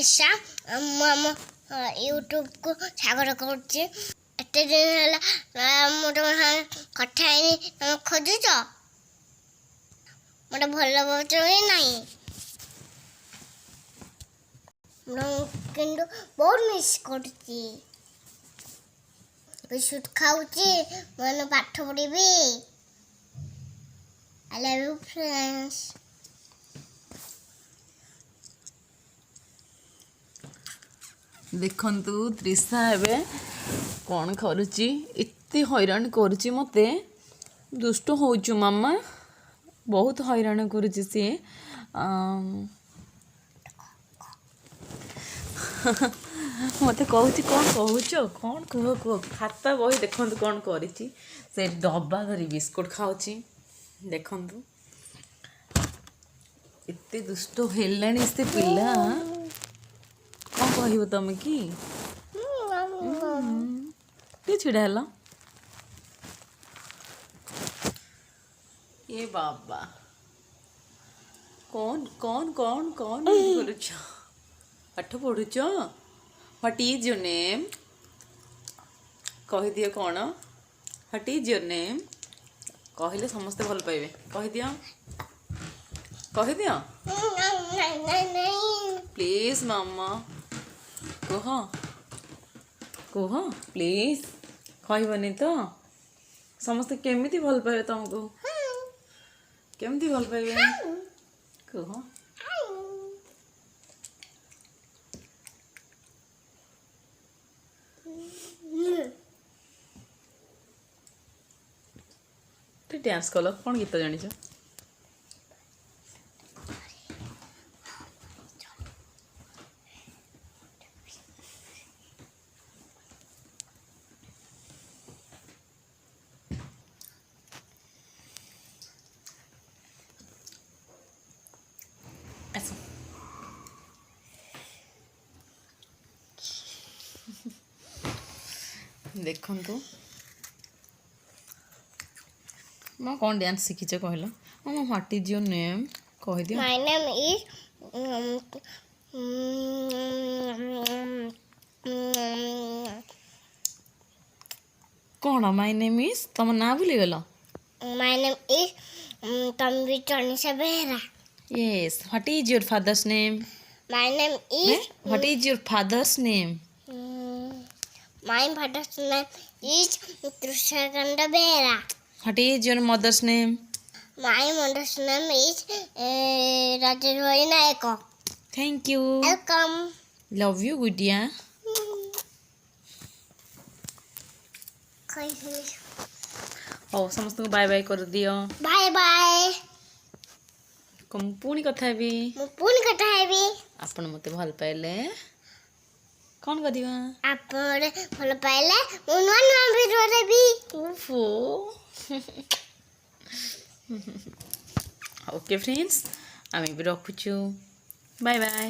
तृषा YouTube को स्वागत करुच्ची एत दिन है कथा तुम खोजुच मत भल पाच नहीं कि बहुत मिस कर बिस्कुट खाऊची मन पाठ पढ़ी I love you friends. देखंतु तृषा एबे कौन करुची इत्ते हैरान करुची मते दुष्ट होचु मामा बहुत हैरान करुची से मते कहूची कौन कहूच कौन कह कह खाता बही देखंतु कौन करिची से डब्बा धरी बिस्कुट खाऊची देखंतु इत्ते दुष्ट हेलानी से पिला कौन कहब तुम कि छिड़ा हेल ये बाबा कौन कौन कौन कौन करुच पाठ पढ़ुच व्हाट इज योर नेम कह दियो कौन व्हाट इज योर नेम कहले समस्ते भल पाइबे कह दियो प्लीज मामा कह कह प्लीज कहबनी तो समस्ते केमिति भल पाइबे तुमको केमिति भल पाइबे कह तू डांस कल कौन गीत जानिछ देखंतु माँ कौन डांस शिखीच कहल मामा व्हाट इज योर नेम कह दियो My name is कौन माय नेम इज तुम ना भूली गल My name is Tanvi Tanisha Behera yes what is your father's name My name is what is your father's name my father's name is Trisha Ganda Behra. What is your mother's name My mother's name is Rajeshwari Nayak. Thank you Welcome. Love you गुडिया हो समस्त को bye bye कर दियो Bye bye. कम पुणी कथा heavy ମୁଁ ପୁଣି କଥା ହେବି आपण मते भल पाइले कौन करिवा ଆପଣ ଭଲ ପାଇଲେ ମୁଁ ନୂଆ ନୂଆ ଭିଡ଼ିଓ ଦେବି ओफो ओके फ्रेंड्स आमी भी रखुछु बाय बाय